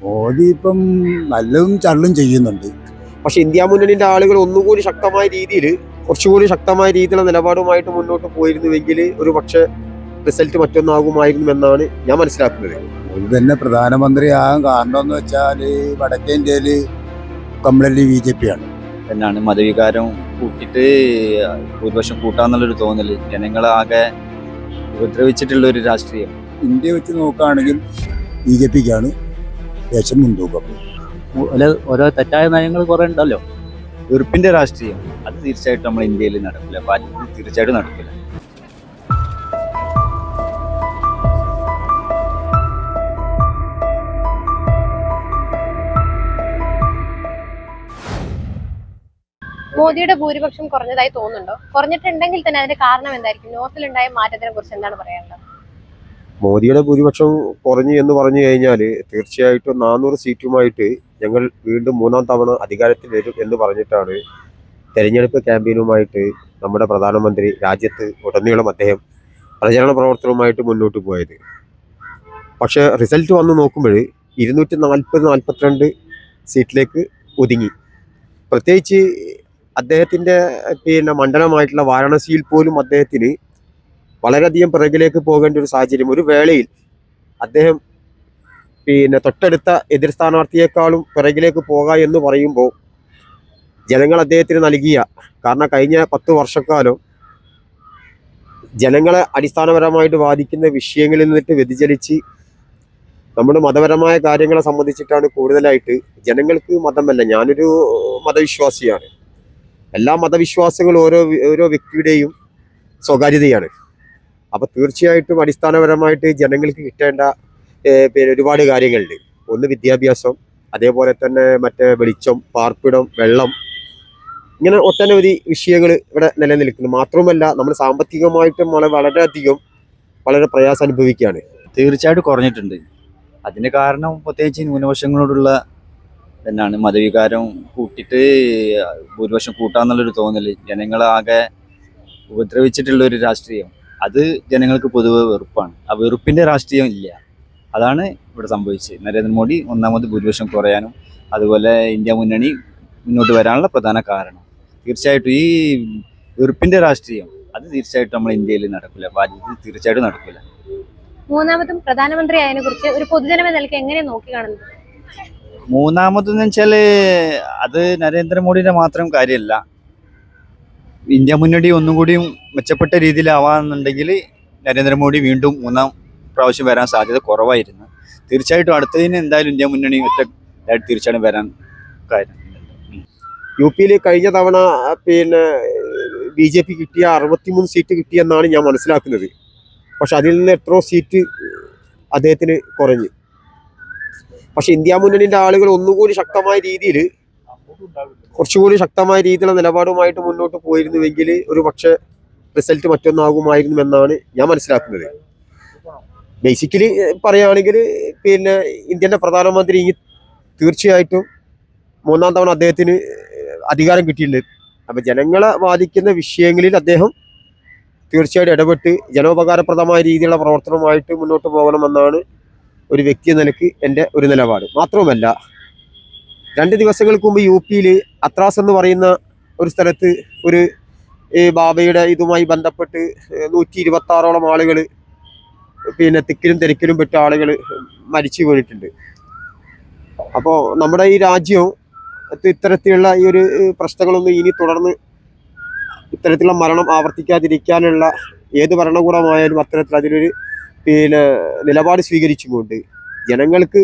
മോദി ഇപ്പം നല്ലതും ചള്ളും ചെയ്യുന്നുണ്ട്. പക്ഷെ ഇന്ത്യ മുന്നണിന്റെ ആളുകൾ ഒന്നുകൂടി ശക്തമായ രീതിയിൽ, കുറച്ചുകൂടി ശക്തമായ രീതിയിലുള്ള നിലപാടുമായിട്ട് മുന്നോട്ട് പോയിരുന്നുവെങ്കിൽ ഒരു പക്ഷേ റിസൾട്ട് മറ്റൊന്നാകുമായിരുന്നു എന്നാണ് ഞാൻ മനസ്സിലാക്കുന്നത്. മോദി തന്നെ പ്രധാനമന്ത്രിയാകാൻ കാരണം എന്ന് വെച്ചാൽ വടക്കേ ഇന്ത്യയിൽ കംപ്ലീറ്റ്ലി BJP ആണ്. എന്നാണ് മതവികാരം കൂട്ടിയിട്ട് ഭൂരിപക്ഷം കൂട്ടാന്നുള്ളൊരു തോന്നല് ജനങ്ങളാകെ ഉപദ്രവിച്ചിട്ടുള്ള ഒരു രാഷ്ട്രീയം. ഇന്ത്യ വെച്ച് നോക്കുകയാണെങ്കിൽ BJPക്കാണ് ദേശം മുൻതൂക്കം. ഓരോ തെറ്റായ നയങ്ങൾ കുറെ ഉണ്ടല്ലോ. വെറുപ്പിന്റെ രാഷ്ട്രീയം അത് തീർച്ചയായിട്ടും നമ്മൾ ഇന്ത്യയിൽ നടക്കില്ല, ഭാരതത്തിൽ തീർച്ചയായിട്ടും നടക്കില്ല. മോദിയുടെ ഭൂരിപക്ഷം കുറഞ്ഞതായി തോന്നുന്നുണ്ടോ? കുറഞ്ഞിട്ടുണ്ടെങ്കിൽ തന്നെ അതിന്റെ കാരണം എന്തായിരിക്കും? നോർത്തിലുണ്ടായ മാറ്റത്തിനെ കുറിച്ച് എന്താണ് പറയാനുള്ളത്? മോദിയുടെ ഭൂരിപക്ഷം കുറഞ്ഞു എന്ന് പറഞ്ഞു കഴിഞ്ഞാൽ തീർച്ചയായിട്ടും 400 സീറ്റുമായിട്ട് ഞങ്ങൾ വീണ്ടും 3ാം തവണ അധികാരത്തിൽ വരും എന്ന് പറഞ്ഞിട്ടാണ് തെരഞ്ഞെടുപ്പ് ക്യാമ്പയിനുമായിട്ട് നമ്മുടെ പ്രധാനമന്ത്രി രാജ്യത്ത് ഉടനീളം അദ്ദേഹം പ്രചരണ പ്രവർത്തനവുമായിട്ട് മുന്നോട്ട് പോയത്. പക്ഷേ റിസൾട്ട് വന്ന് നോക്കുമ്പോൾ 242 സീറ്റിലേക്ക് ഒതുങ്ങി. പ്രത്യേകിച്ച് അദ്ദേഹത്തിൻ്റെ മണ്ഡലമായിട്ടുള്ള വാരാണസിയിൽ പോലും അദ്ദേഹത്തിന് വളരെയധികം പിറകിലേക്ക് പോകേണ്ട ഒരു സാഹചര്യം. ഒരു വേളയിൽ അദ്ദേഹം തൊട്ടടുത്ത എതിർ സ്ഥാനാർത്ഥിയെക്കാളും പിറകിലേക്ക് പോകുക എന്ന് പറയുമ്പോൾ ജനങ്ങൾ അദ്ദേഹത്തിന് നൽകിയ, കാരണം കഴിഞ്ഞ 10 വർഷക്കാലം ജനങ്ങളെ അടിസ്ഥാനപരമായിട്ട് ബാധിക്കുന്ന വിഷയങ്ങളിൽ നിന്നിട്ട് വ്യതിചലിച്ച് നമ്മുടെ മതപരമായ കാര്യങ്ങളെ സംബന്ധിച്ചിട്ടാണ് കൂടുതലായിട്ട്. ജനങ്ങൾക്ക് മതമല്ല, ഞാനൊരു മതവിശ്വാസിയാണ്. എല്ലാ മതവിശ്വാസങ്ങളും ഓരോ വ്യക്തിയുടെയും സ്വകാര്യതയാണ്. അപ്പോൾ തീർച്ചയായിട്ടും അടിസ്ഥാനപരമായിട്ട് ജനങ്ങൾക്ക് കിട്ടേണ്ട ഒരുപാട് കാര്യങ്ങളുണ്ട്. ഒന്ന് വിദ്യാഭ്യാസം, അതേപോലെ തന്നെ മറ്റേ വെളിച്ചം, പാർപ്പിടം, വെള്ളം, ഇങ്ങനെ ഒട്ടനവധി വിഷയങ്ങൾ ഇവിടെ നിലനിൽക്കുന്നു. മാത്രമല്ല നമ്മൾ സാമ്പത്തികമായിട്ടും വളരെ പ്രയാസം അനുഭവിക്കുകയാണ്. തീർച്ചയായിട്ടും കുറഞ്ഞിട്ടുണ്ട്. അതിന് കാരണം പ്രത്യേകിച്ച് ന്യൂനപക്ഷങ്ങളോടുള്ള എന്നാണ് മതവികാരം കൂട്ടിയിട്ട് ഭൂരിപക്ഷം കൂട്ടാന്നുള്ളൊരു തോന്നല് ജനങ്ങളാകെ ഉപദ്രവിച്ചിട്ടുള്ള ഒരു രാഷ്ട്രീയം. അത് ജനങ്ങൾക്ക് പൊതുവെ വെറുപ്പാണ്. ആ വെറുപ്പിന്റെ രാഷ്ട്രീയം ഇല്ല. അതാണ് ഇവിടെ സംഭവിച്ചത്. നരേന്ദ്രമോദി 1ാമത് ഭൂരിപക്ഷം കുറയാനും അതുപോലെ ഇന്ത്യ മുന്നണി മുന്നോട്ട് വരാനുള്ള പ്രധാന കാരണം. തീർച്ചയായിട്ടും ഈ വെറുപ്പിന്റെ രാഷ്ട്രീയം അത് തീർച്ചയായിട്ടും നമ്മൾ ഇന്ത്യയിൽ നടക്കില്ല, ഭാരതത്തിൽ തീർച്ചയായിട്ടും നടക്കില്ല. 3ാമതും പ്രധാനമന്ത്രി ആയതിനെ കുറിച്ച് ഒരു പൊതുജനമെന്ന നിലയ്ക്ക് എങ്ങനെ നോക്കി കാണുന്നത്? 3ാമതെന്ന് വെച്ചാല് അത് നരേന്ദ്രമോദിയുടെ മാത്രം കാര്യമല്ല. ഇന്ത്യ മുന്നണി ഒന്നും കൂടിയും മെച്ചപ്പെട്ട രീതിയിലാവാന്നുണ്ടെങ്കിൽ നരേന്ദ്രമോദി വീണ്ടും 3ാം പ്രാവശ്യം വരാൻ സാധ്യത കുറവായിരുന്നു. തീർച്ചയായിട്ടും അടുത്തതിന് എന്തായാലും ഇന്ത്യ മുന്നണി ഒറ്റ തീർച്ചയായിട്ടും വരാൻ കാര്യം. UP-യിൽ കഴിഞ്ഞ തവണ BJP കിട്ടിയ 63 സീറ്റ് കിട്ടിയെന്നാണ് ഞാൻ മനസ്സിലാക്കുന്നത്. പക്ഷെ അതിൽ നിന്ന് എത്രയോ സീറ്റ് അദ്ദേഹത്തിന് കുറഞ്ഞു. പക്ഷെ ഇന്ത്യ മുന്നണിന്റെ ആളുകൾ ഒന്നുകൂടി ശക്തമായ രീതിയിൽ, കുറച്ചുകൂടി ശക്തമായ രീതിയിലുള്ള നിലപാടുമായിട്ട് മുന്നോട്ട് പോയിരുന്നുവെങ്കിൽ ഒരു പക്ഷേ റിസൾട്ട് മറ്റൊന്നാകുമായിരുന്നു എന്നാണ് ഞാൻ മനസ്സിലാക്കുന്നത്. ബേസിക്കലി പറയുകയാണെങ്കിൽ ഇന്ത്യൻ്റെ പ്രധാനമന്ത്രി തീർച്ചയായിട്ടും 3ാം തവണ അദ്ദേഹത്തിന് അധികാരം കിട്ടിയിട്ടുണ്ട്. അപ്പം ജനങ്ങളെ ബാധിക്കുന്ന വിഷയങ്ങളിൽ അദ്ദേഹം തീർച്ചയായിട്ടും ഇടപെട്ട് ജനോപകാരപ്രദമായ രീതിയിലുള്ള പ്രവർത്തനവുമായിട്ട് മുന്നോട്ട് പോകണമെന്നാണ് ഒരു വ്യക്തി എന്ന നിലയ്ക്ക് എൻ്റെ ഒരു നിലപാട്. മാത്രവുമല്ല, 2 ദിവസങ്ങൾക്ക് മുമ്പ് UP-യിൽ അത്രാസ് എന്ന് പറയുന്ന ഒരു സ്ഥലത്ത് ഒരു ബാബയുടെ ഇതുമായി ബന്ധപ്പെട്ട് 126ഓളം ആളുകൾ തിക്കിലും തിരക്കിലും പെട്ട ആളുകൾ മരിച്ചു വീണിട്ടുണ്ട്. അപ്പോൾ നമ്മുടെ ഈ രാജ്യവും ഇത്തരത്തിലുള്ള ഈ ഒരു പ്രശ്നങ്ങളൊന്നും ഇനി തുടർന്ന് ഇത്തരത്തിലുള്ള മരണം ആവർത്തിക്കാതിരിക്കാനുള്ള ഏത് ഭരണകൂടമായാലും അത്തരത്തിൽ അതിലൊരു നിലപാട് സ്വീകരിച്ചുകൊണ്ട് ജനങ്ങൾക്ക്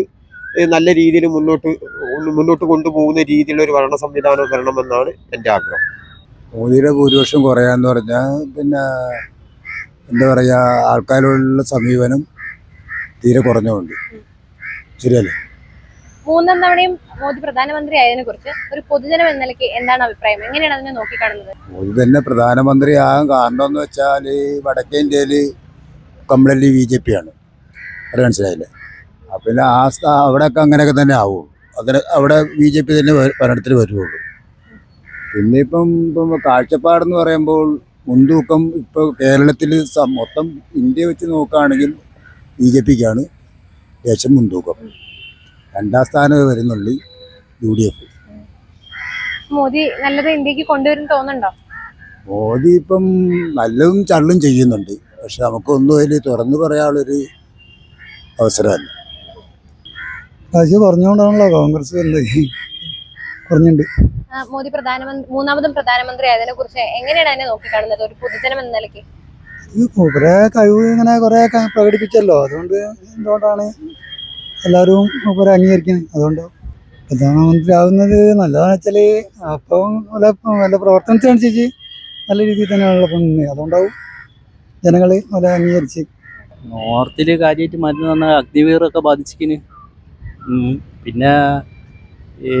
നല്ല രീതിയിൽ മുന്നോട്ട് കൊണ്ടുപോകുന്ന രീതിയിലുള്ള ഒരു ഭരണ സംവിധാനം വരണമെന്നാണ് എൻ്റെ ആഗ്രഹം. മോദിയുടെ ഭൂരിപക്ഷം കുറയാന്ന് പറഞ്ഞാൽ എന്താ പറയുക, ആൾക്കാരോടുള്ള സമീപനം തീരെ കുറഞ്ഞുകൊണ്ട്. ശരിയല്ലേ? 3ാം തവണയും മോദി പ്രധാനമന്ത്രി ആയതിനെ കുറിച്ച് ഒരു പൊതുജനം എന്ന നിലയ്ക്ക് എന്താണ് അഭിപ്രായം? എങ്ങനെയാണ് അതിനെ നോക്കിക്കാണുന്നത്? മോദി തന്നെ പ്രധാനമന്ത്രിയാകാൻ കാരണം എന്ന് വെച്ചാൽ വടക്കേ ഇന്ത്യയിൽ കംപ്ലീറ്റ്ലി BJP ആണ്. അത് മനസ്സിലായില്ലേ? പിന്നെ അവിടെയൊക്കെ അങ്ങനെയൊക്കെ തന്നെ ആവും. അവിടെ BJP തന്നെ ഭരണത്തിൽ വരുള്ളൂ. പിന്നെ ഇപ്പം കാഴ്ചപ്പാടെന്ന് പറയുമ്പോൾ മുൻതൂക്കം ഇപ്പോൾ കേരളത്തിൽ മൊത്തം ഇന്ത്യ വെച്ച് നോക്കുകയാണെങ്കിൽ BJPക്കാണ് ദേശം മുൻതൂക്കം. രണ്ടാം സ്ഥാനം വരുന്നുള്ളൂ UDF. മോദി നല്ലത് ഇന്ത്യക്ക് കൊണ്ടുവരും തോന്നുന്നുണ്ടോ? മോദി ഇപ്പം നല്ലതും ചള്ളും ചെയ്യുന്നുണ്ട്. പക്ഷെ നമുക്കൊന്നും അതിൽ തുറന്നു പറയാനുള്ളൊരു അവസരമല്ല. കാശ് കുറഞ്ഞുകൊണ്ടാണല്ലോ കോൺഗ്രസ് കുറഞ്ഞിട്ടുണ്ട്. മോദി മൂന്നാമതും പ്രധാനമന്ത്രി ആയതിനെ കുറിച്ച് എങ്ങനെയാണ് അതിനെ നോക്കിക്കാണുന്നത് ഒരു പൊതുജനം എന്ന നിലയ്ക്ക്? കുറെ കഴിവ് ഇങ്ങനെ കുറെ പ്രകടിപ്പിച്ചല്ലോ, എന്തുകൊണ്ടാണ് എല്ലാവരും കുറെ അംഗീകരിക്കുന്നത്. അതുകൊണ്ട് പ്രധാനമന്ത്രി ആവുന്നത് നല്ലതാണെന്ന് വെച്ചാൽ അപ്പം വല്ല പ്രവർത്തനത്തിനനുസരിച്ച് നല്ല രീതിയിൽ തന്നെയാണല്ലോ ഇപ്പം നിന്നത്. അതുകൊണ്ടാവും ജനങ്ങൾ വല്ല അംഗീകരിച്ച്. നോർത്തിൽ കാര്യമായിട്ട് മരുന്ന് തന്ന അഗ്നിവീറൊക്കെ ബാധിച്ചിന്. പിന്നെ ഈ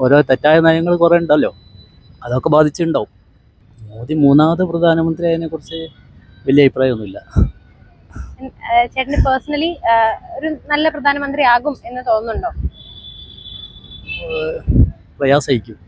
ഓരോ തെറ്റായ നയങ്ങൾ കുറേ ഉണ്ടല്ലോ, അതൊക്കെ ബാധിച്ചിട്ടുണ്ടാവും. മോദി മൂന്നാമത് പ്രധാനമന്ത്രി ആയതിനെ കുറിച്ച് വലിയ അഭിപ്രായമൊന്നുമില്ല. ചേട്ടന് പേഴ്സണലി ഒരു നല്ല പ്രധാനമന്ത്രി ആകും എന്ന് തോന്നുന്നുണ്ടോ? പ്രയാസമായിരിക്കും.